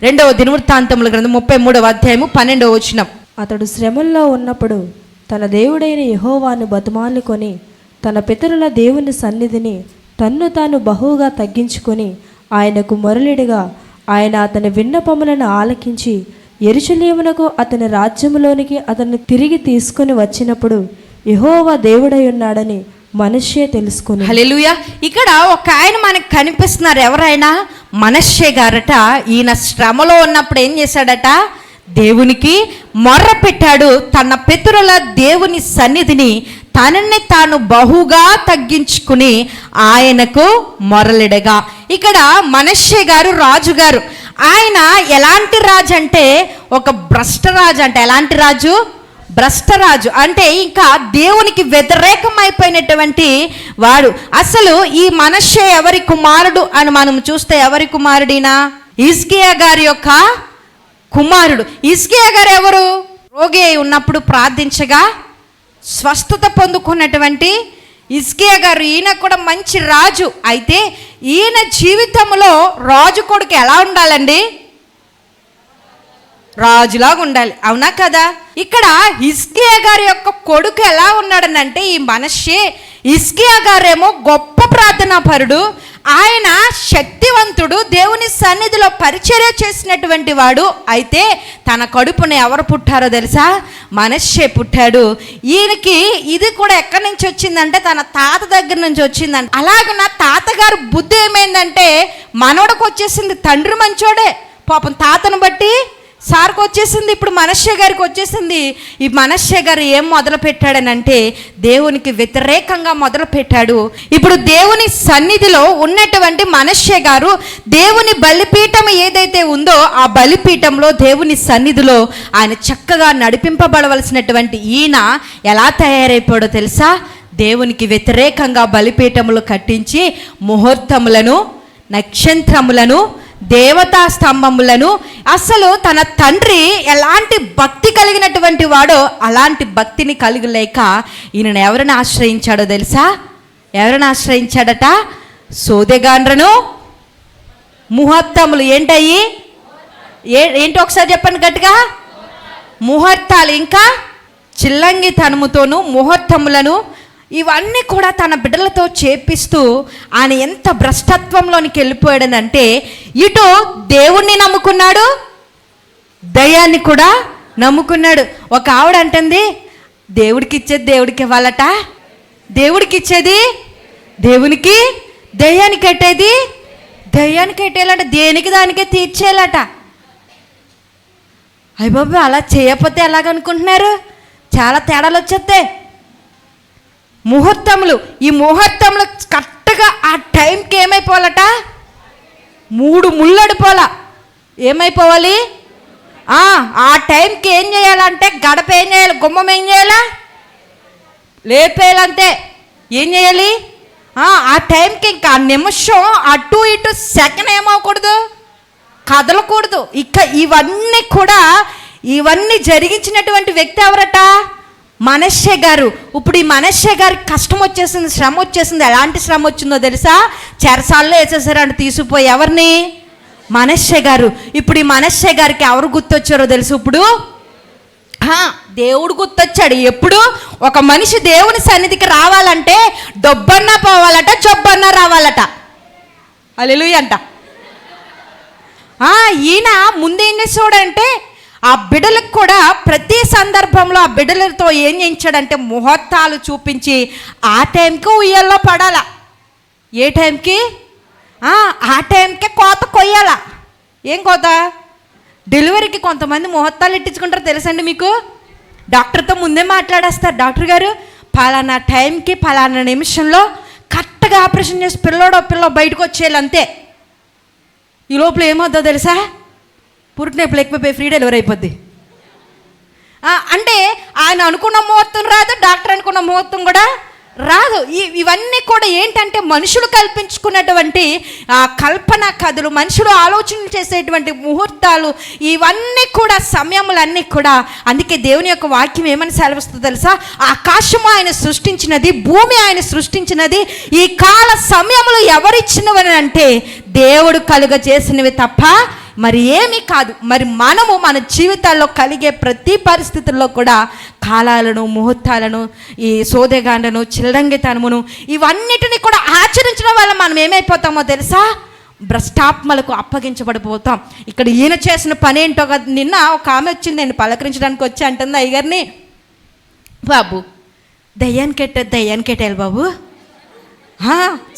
రెండవ దినవృత్తాంతముల గ్రంథం 33వ అధ్యాయము 12వ వచనం. అతడు శ్రమల్లో ఉన్నప్పుడు తన దేవుడైన యెహోవాను బతిమాలుకొని తన పితరుల దేవుని సన్నిధిని తన్ను తాను బహుగా తగ్గించుకొని ఆయనకు మొరలిడిగా ఆయన అతని విన్నపములను ఆలకించి యెరూషలేమునకు అతని రాజ్యములోనికి అతన్ని తిరిగి తీసుకుని వచ్చినప్పుడు యెహోవా దేవుడై ఉన్నాడని మనష్షే తెలుసుకుని. హల్లెలూయా. ఇక్కడ ఒక ఆయన మనకు కనిపిస్తున్నారు. ఎవరైనా? మనష్షే గారట. ఈయన శ్రమలో ఉన్నప్పుడు ఏం చేశాడట? దేవునికి మొర్ర పెట్టాడు. తన పితరుల దేవుని సన్నిధిని తనని తాను బహుగా తగ్గించుకుని ఆయనకు మొరలిడగా. ఇక్కడ మనష్షే గారు రాజుగారు. ఆయన ఎలాంటి రాజు అంటే ఒక భ్రష్టరాజు. అంటే ఎలాంటి రాజు? భ్రష్టరాజు. అంటే ఇంకా దేవునికి వ్యతిరేకమైపోయినటువంటి వాడు. అసలు ఈ మనష్షే ఎవరి కుమారుడు అని మనం చూస్తే ఎవరి కుమారుడినా? హిజ్కియా గారి యొక్క కుమారుడు. హిజ్కియా గారు ఎవరు? రోగి అయి ఉన్నప్పుడు ప్రార్థించగా స్వస్థత పొందుకున్నటువంటి హిజ్కియా గారు. ఈయన కూడా మంచి రాజు. అయితే ఈయన జీవితంలో రాజు కొడుకు ఎలా ఉండాలండి? రాజులాగా ఉండాలి. అవునా కదా? ఇక్కడ హిజ్కియా గారి యొక్క కొడుకు ఎలా ఉన్నాడనంటే ఈ మనష్షే. హిజ్కియా గారేమో గొప్ప ప్రార్థనాపరుడు, ఆయన శక్తివంతుడు, దేవుని సన్నిధిలో పరిచర్య చేసినటువంటి వాడు. అయితే తన కడుపున ఎవరు పుట్టారో తెలుసా? మనష్షే పుట్టాడు. ఈయనకి ఇది కూడా ఎక్కడి నుంచి వచ్చిందంటే తన తాత దగ్గర నుంచి వచ్చిందంట. అలాగే నా తాతగారు బుద్ధి ఏమైందంటే మనవడికి వచ్చేసింది. తండ్రి మంచోడే, పాపం తాతను బట్టి సార్కి వచ్చేసింది. ఇప్పుడు మనష్షే గారికి వచ్చేసింది. ఈ మనష్షే గారు ఏం మొదలు పెట్టాడనంటే దేవునికి వ్యతిరేకంగా మొదలు పెట్టాడు. ఇప్పుడు దేవుని సన్నిధిలో ఉన్నటువంటి మనష్షే గారు దేవుని బలిపీఠం ఏదైతే ఉందో ఆ బలిపీఠంలో దేవుని సన్నిధిలో ఆయన చక్కగా నడిపింపబడవలసినటువంటి ఈయన ఎలా తయారైపోయాడో తెలుసా? దేవునికి వ్యతిరేకంగా బలిపీఠములు కట్టించి ముహూర్తములను, నక్షత్రములను, దేవతా స్తంభములను, అసలు తన తండ్రి ఎలాంటి భక్తి కలిగినటువంటి వాడో అలాంటి భక్తిని కలిగలేక ఈయనను ఎవరిని ఆశ్రయించాడో తెలుసా? ఎవరిని ఆశ్రయించాడట? సోదెగాండ్రను ముహూర్తములు. ఏంటయ్యి? ఏంటి ఒకసారి చెప్పండి గట్టిగా. ముహూర్తాలు. ఇంకా చిల్లంగి తనుముతోనూ ముహూర్తములను ఇవన్నీ కూడా తన బిడ్డలతో చేపిస్తూ ఆయన ఎంత భ్రష్టత్వంలోనికి వెళ్ళిపోయాడనంటే ఇటు దేవుణ్ణి నమ్ముకున్నాడు, దయ్యాన్ని కూడా నమ్ముకున్నాడు. ఒక ఆవిడ అంటుంది దేవుడికి ఇచ్చేది దేవుడికి ఇవ్వాలట, దేవుడికి ఇచ్చేది దేవునికి, దయ్యానికి కట్టేది దయ్యానికి కట్టేయాలట, దేనికి దానికే తీర్చేయాలట. అయ్య బాబు, అలా చేయకపోతే ఎలాగనుకుంటున్నారు? చాలా తేడాలు వచ్చేస్తాయి. ముహూర్తములు. ఈ ముహూర్తంలో కరెక్ట్గా ఆ టైంకి ఏమైపోవాలట? 3 ముళ్ళడిపోవాల. ఏమైపోవాలి? ఆ టైంకి ఏం చేయాలంటే గడప ఏం చేయాలి? గుమ్మం ఏం చేయాలా? లేపేయాలంతే. ఏం చేయాలి? ఆ టైంకి ఇంకా నిమిషం అటు ఇటు సెకండ్ ఏమవకూడదు, కదలకూడదు. ఇక ఇవన్నీ జరిగించినటువంటి వ్యక్తి ఎవరట? మనష్షే గారు. ఇప్పుడు ఈ మనష్షే గారికి కష్టం వచ్చేసింది, శ్రమ వచ్చేసింది. ఎలాంటి శ్రమ వచ్చిందో తెలుసా? చెరసాల్లో వేసేసారంట తీసుకుపోయి. ఎవరిని? మనష్షే గారు. ఇప్పుడు ఈ మనష్షే గారికి ఎవరు గుర్తొచ్చారో తెలుసు? ఇప్పుడు దేవుడు గుర్తొచ్చాడు. ఎప్పుడు? ఒక మనిషి దేవుని సన్నిధికి రావాలంటే డబ్బన్నా పోవాలట, జబ్బన్నా రావాలట. హల్లెలూయా అంట. ఈయన ముందేం చేసాడంటే ఆ బిడ్డలకు కూడా ప్రతి సందర్భంలో ఆ బిడ్డలతో ఏం చేయించాడంటే ముహూర్తాలు చూపించి ఆ టైంకి ఉయ్యాల్లో పడాల. ఏ టైంకి? ఆ టైంకే కోత కొయ్యాల. ఏం కోత? డెలివరీకి కొంతమంది ముహూర్తాలు ఇట్టించుకుంటారు తెలుసండి మీకు? డాక్టర్తో ముందే మాట్లాడేస్తారు. డాక్టర్ గారు పలానా టైంకి పలానా నిమిషంలో కరెక్ట్గా ఆపరేషన్ చేసి పిల్ల బయటకు వచ్చేయాలి, అంతే. ఈ లోపల ఏమవుతుందో తెలుసా? పురిటినొప్పులు ఎక్కువైపోయి ఫ్రీ డెలివరీ అయిపోద్ది. అంటే ఆయన అనుకున్న ముహూర్తం రాదు, డాక్టర్ అనుకున్న ముహూర్తం కూడా రాదు. ఇవన్నీ కూడా ఏంటంటే మనుషులు కల్పించుకున్నటువంటి కల్పన కథలు, మనుషులు ఆలోచనలు చేసేటువంటి ముహూర్తాలు, ఇవన్నీ కూడా సమయములన్నీ కూడా. అందుకే దేవుని యొక్క వాక్యం ఏమని సెలవిస్తుందో తెలుసా? ఆకాశము ఆయన సృష్టించినది, భూమి ఆయన సృష్టించినది, ఈ కాల సమయములు ఎవరిచ్చినవని అంటే దేవుడు కలుగ చేసినవి తప్ప మరి ఏమీ కాదు. మరి మనము మన జీవితాల్లో కలిగే ప్రతి పరిస్థితుల్లో కూడా కాలాలను, ముహూర్తాలను, ఈ సోదెగాండను, చిల్లంగితనమును ఇవన్నిటిని కూడా ఆచరించడం వల్ల మనం ఏమైపోతామో తెలుసా? భ్రష్టాత్మలకు అప్పగించబడిపోతాం. ఇక్కడ ఈయన చేసిన పని ఏంటో కదా. నిన్న ఒక ఆమె వచ్చింది, నేను పలకరించడానికి వచ్చి అంటుంది అయ్యగారిని, బాబు దయ్యానికి ఎట్టాలి బాబు.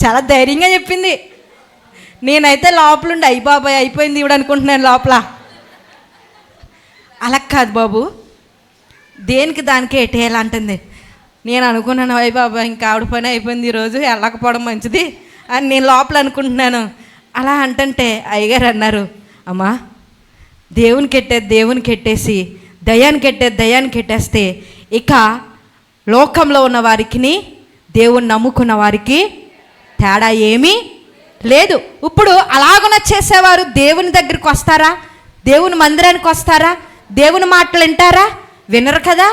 చాలా ధైర్యంగా చెప్పింది. నేనైతే లోపలుండి అయ్యి బాబాయ్ అయిపోయింది ఇవిడ అనుకుంటున్నాను లోపల. అలా కాదు బాబు, దేనికి దానికి ఎట్టేయాలంటుంది. నేను అనుకున్నాను అయ్యి బాబాయ్ ఇంకా ఆవిడ పని అయిపోయింది ఈరోజు, వెళ్ళకపోవడం మంచిది అని నేను లోపల అనుకుంటున్నాను. అలా అంటుంటే అయ్యగారు అన్నారు, అమ్మా దేవునికి ఎట్టేసి దయ్యానికి ఎట్టేస్తే ఇక లోకంలో ఉన్న వారికి, దేవుని నమ్ముకున్న వారికి తేడా ఏమీ లేదు. ఇప్పుడు అలాగున చేసేవారు దేవుని దగ్గరికి వస్తారా? దేవుని మందిరానికి వస్తారా? దేవుని మాటలు వింటారా? వినరు కదా.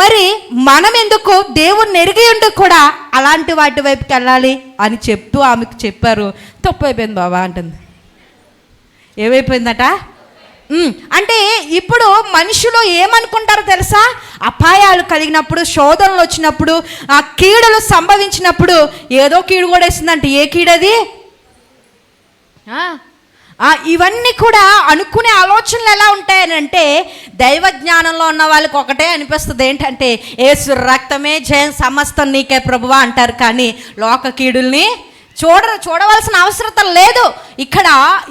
మరి మనం ఎందుకు దేవుణ్ణి ఎరిగి ఉండి కూడా అలాంటి వాటి వైపుకి వెళ్ళాలి అని చెప్తూ ఆమెకు చెప్పారు. తప్పు అయిపోయింది బాబా అంటుంది. ఏమైపోయిందట అంటే ఇప్పుడు మనుషులు ఏమనుకుంటారో తెలుసా? అపాయాలు కలిగినప్పుడు, శోధనలు వచ్చినప్పుడు, ఆ కీడులు సంభవించినప్పుడు ఏదో కీడు కూడా వేస్తుందంటే ఏ కీడది? ఇవన్నీ కూడా అనుకునే ఆలోచనలు ఎలా ఉంటాయనంటే, దైవ జ్ఞానంలో ఉన్న వాళ్ళకి ఒకటే అనిపిస్తుంది, ఏంటంటే యేసు రక్తమే జయం, సమస్తం నీకే ప్రభువా అంటారు. కానీ లోక కీడుల్ని చూడవలసిన అవసరం లేదు. ఇక్కడ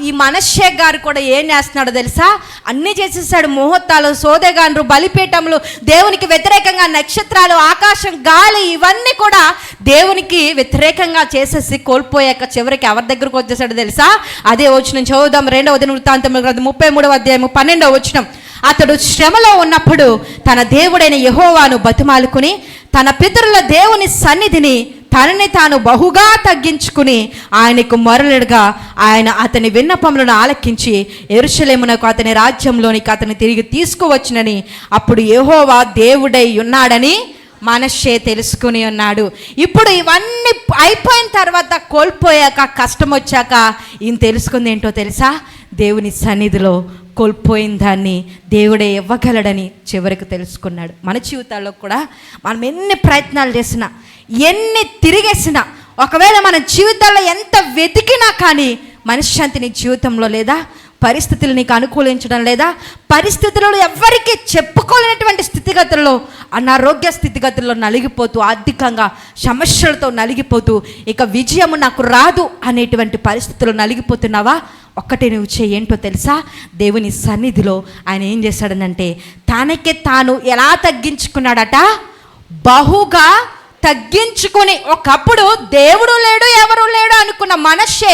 ఈ మనష్షే గారు కూడా ఏం చేస్తున్నాడో తెలుసా? అన్నీ చేసేసాడు. ముహూర్తాలు, సోదెగాండ్రు, బలిపీఠములు, దేవునికి వ్యతిరేకంగా నక్షత్రాలు, ఆకాశం, గాలి ఇవన్నీ కూడా దేవునికి వ్యతిరేకంగా చేసేసి కోల్పోయాక చివరికి ఎవరి దగ్గరకు వచ్చేసాడు తెలుసా? అదే వచనం చదువుదాం. 2వ దినవృత్తాంతముల గ్రంథం 33వ అధ్యాయం 12వ వచనం. అతడు శ్రమలో ఉన్నప్పుడు తన దేవుడైన యెహోవాను బతిమాలుకుని తన పితరుల దేవుని సన్నిధిని తనని తాను బహుగా తగ్గించుకుని ఆయనకు మొరలుడుగా ఆయన అతని విన్నపములను ఆలకించి యెరూషలేమునకు అతని రాజ్యంలోనికి అతని తిరిగి తీసుకువచ్చునని అప్పుడు యెహోవా దేవుడై ఉన్నాడని మనష్షే తెలుసుకుని ఉన్నాడు. ఇప్పుడు ఇవన్నీ అయిపోయిన తర్వాత, కోల్పోయాక, కష్టం వచ్చాక ఈయన తెలుసుకుంది ఏంటో తెలుసా? దేవుని సన్నిధిలో కోల్పోయిన దాన్ని దేవుడే ఇవ్వగలడని చివరికి తెలుసుకున్నాడు. మన జీవితాల్లో కూడా మనం ఎన్ని ప్రయత్నాలు చేసినా, ఎన్ని తిరిగేసినా, ఒకవేళ మన జీవితాల్లో ఎంత వెతికినా కానీ మనశ్శాంతి నీ జీవితంలో లేదా, పరిస్థితులు నీకు అనుకూలించడం లేదా, పరిస్థితులలో ఎవ్వరికీ చెప్పుకోలేనటువంటి స్థితిగతుల్లో, అనారోగ్య స్థితిగతుల్లో నలిగిపోతూ, ఆర్థికంగా సమస్యలతో నలిగిపోతూ, ఇక విజయము నాకు రాదు అనేటువంటి పరిస్థితుల్లో నలిగిపోతున్నావా? ఒక్కటే నువ్వు ఏంటో తెలుసా? దేవుని సన్నిధిలో ఆయన ఏం చేశాడనంటే తనకి తాను ఎలా తగ్గించుకున్నాడట? బహుగా తగ్గించుకొని. ఒకప్పుడు దేవుడు లేడు, ఎవరు లేడు అనుకున్న మనష్షే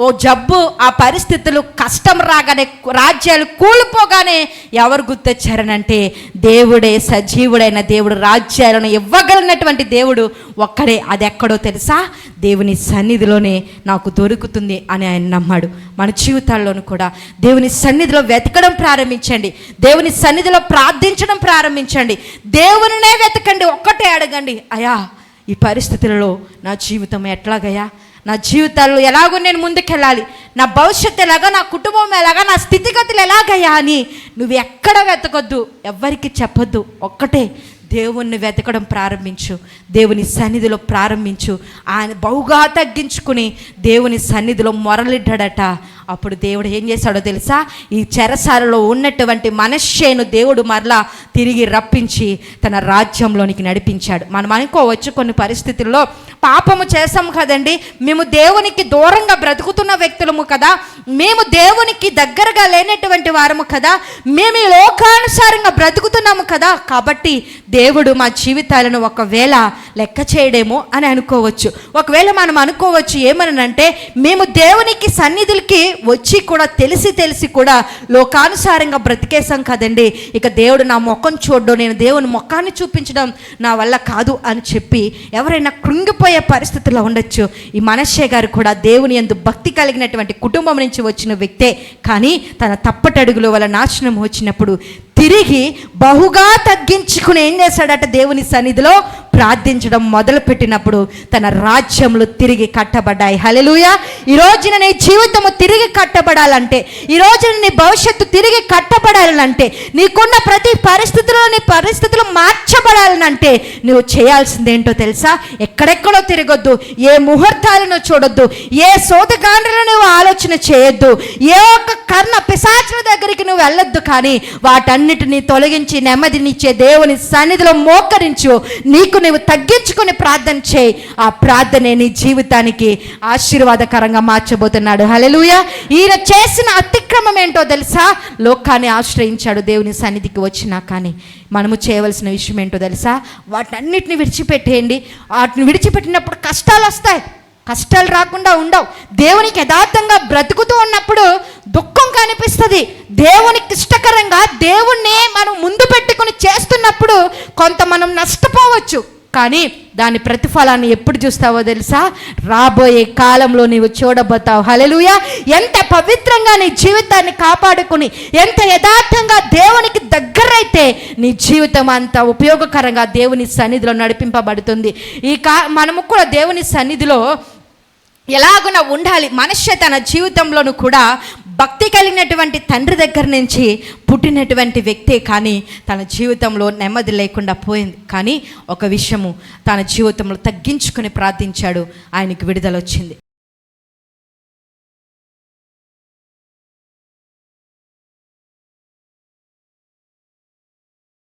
ఓ జబ్బు, ఆ పరిస్థితులు, కష్టం రాగానే, రాజ్యాలు కూలిపోగానే ఎవరు గుర్తొచ్చారనంటే దేవుడే, సజీవుడైన దేవుడు, రాజ్యాలను ఇవ్వగలిగినటువంటి దేవుడు ఒక్కడే. అది ఎక్కడో తెలుసా? దేవుని సన్నిధిలోనే నాకు దొరుకుతుంది అని ఆయన నమ్మాడు. మన జీవితాల్లోనూ కూడా దేవుని సన్నిధిలో వెతకడం ప్రారంభించండి. దేవుని సన్నిధిలో ప్రార్థించడం ప్రారంభించండి. దేవునినే వెతకండి. ఒక్కటే అడగండి, అయ్యా ఈ పరిస్థితులలో నా జీవితం ఎట్లాగయ్యా, నా జీవితాల్లో ఎలాగో నేను ముందుకెళ్ళాలి, నా భవిష్యత్తు ఎలాగా, నా కుటుంబం ఎలాగా, నా స్థితిగతులు ఎలాగయ్యా అని నువ్వు ఎక్కడ వెతకొద్దు, ఎవ్వరికి చెప్పొద్దు. ఒక్కటే దేవుణ్ణి వెతకడం ప్రారంభించు. దేవుని సన్నిధిలో ప్రారంభించు. ఆయన బహుగా తగ్గించుకుని దేవుని సన్నిధిలో మొరలిడ్డాడట. అప్పుడు దేవుడు ఏం చేశాడో తెలుసా? ఈ చెరసాలలో ఉన్నటువంటి మనష్షేను దేవుడు మరలా తిరిగి రప్పించి తన రాజ్యంలోనికి నడిపించాడు. మనం అనుకోవచ్చు కొన్ని పరిస్థితుల్లో పాపము చేసాము కదండి, మేము దేవునికి దూరంగా బ్రతుకుతున్న వ్యక్తులము కదా, మేము దేవునికి దగ్గరగా లేనటువంటి వారము కదా, మేము ఈ లోకానుసారంగా బ్రతుకుతున్నాము కదా, కాబట్టి దేవుడు మా జీవితాలను ఒకవేళ లెక్క చేయడేమో అని అనుకోవచ్చు. ఒకవేళ మనం అనుకోవచ్చు ఏమనంటే, మేము దేవునికి సన్నిధులకి వచ్చి కూడా తెలిసి కూడా లోకానుసారంగా బ్రతికేశాం కదండి, ఇక దేవుడు నా ముఖం చూడడం, నేను దేవుని ముఖాన్ని చూపించడం నా వల్ల కాదు అని చెప్పి ఎవరైనా కృంగిపోయే పరిస్థితుల్లో ఉండొచ్చు. ఈ మనష్షే గారు కూడా దేవుని యందు భక్తి కలిగినటువంటి కుటుంబం నుంచి వచ్చిన వ్యక్తే, కానీ తన తప్పటడుగుల వల్ల నాశనం వచ్చినప్పుడు తిరిగి బహుగా తగ్గించుకుని ఏం చేశాడట? దేవుని సన్నిధిలో ప్రార్థించడం మొదలుపెట్టినప్పుడు తన రాజ్యములు తిరిగి కట్టబడ్డాయి. హల్లెలూయా. ఈ రోజున నీ జీవితము తిరిగి కట్టబడాలంటే, ఈ రోజున నీ భవిష్యత్తు తిరిగి కట్టబడాలంటే, నీకున్న ప్రతి నీ పరిస్థితులు మార్చబడాలనంటే నువ్వు చేయాల్సింది ఏంటో తెలుసా? ఎక్కడెక్కడో తిరగొద్దు, ఏ ముహూర్తాలను చూడొద్దు, ఏ సోదగాండ్రలను నువ్వు ఆలోచన చేయొద్దు, ఏ ఒక్క కర్ణ పిశాచుల దగ్గరికి నువ్వు వెళ్ళొద్దు. కానీ వాటన్నిటిని తొలగించి నెమ్మదినిచ్చే దేవుని సన్నిధిలో మోకరించు, నీకు నువ్వు తగ్గించుకొని ప్రార్థన చేయి. ఆ ప్రార్థనే నీ జీవితానికి ఆశీర్వాదకరంగా మార్చబోతున్నాడు. హల్లెలూయా. ఈయన చేసిన అతిక్రమం ఏంటో తెలుసా? లోకాన్ని ఆశ్రయించాడు. దేవుని సన్నిధికి వచ్చినా కానీ మనము చేయవలసిన విషయం ఏంటో తెలుసా? వాటన్నిటిని విడిచిపెట్టేయండి. వాటిని విడిచిపెట్టినప్పుడు కష్టాలు వస్తాయి, కష్టాలు రాకుండా ఉండవు. దేవునికి యథార్థంగా బ్రతుకుతూ ఉన్నప్పుడు దుఃఖం కనిపిస్తుంది. దేవునికి ఇష్టకరంగా దేవుణ్ణి మనం ముందు పెట్టుకుని చేస్తున్నప్పుడు కొంత మనం నష్టపోవచ్చు. కానీ దాని ప్రతిఫలాన్ని ఎప్పుడు చూస్తావో తెలుసా? రాబోయే కాలంలో నీవు చూడబోతావు. హల్లెలూయా. ఎంత పవిత్రంగా నీ జీవితాన్ని కాపాడుకుని, ఎంత యథార్థంగా దేవునికి దగ్గరైతే నీ జీవితం అంత ఉపయోగకరంగా దేవుని సన్నిధిలో నడిపింపబడుతుంది. మనము కూడా దేవుని సన్నిధిలో ఎలాగున ఉండాలి. మనుష్య తన జీవితంలోనూ కూడా భక్తి కలిగినటువంటి తండ్రి దగ్గర నుంచి పుట్టినటువంటి వ్యక్తే, కానీ తన జీవితంలో నెమ్మది లేకుండా పోయింది. కానీ ఒక విషయము, తన జీవితంలో తగ్గించుకొని ప్రార్థించాడు, ఆయనకు విడుదల వచ్చింది.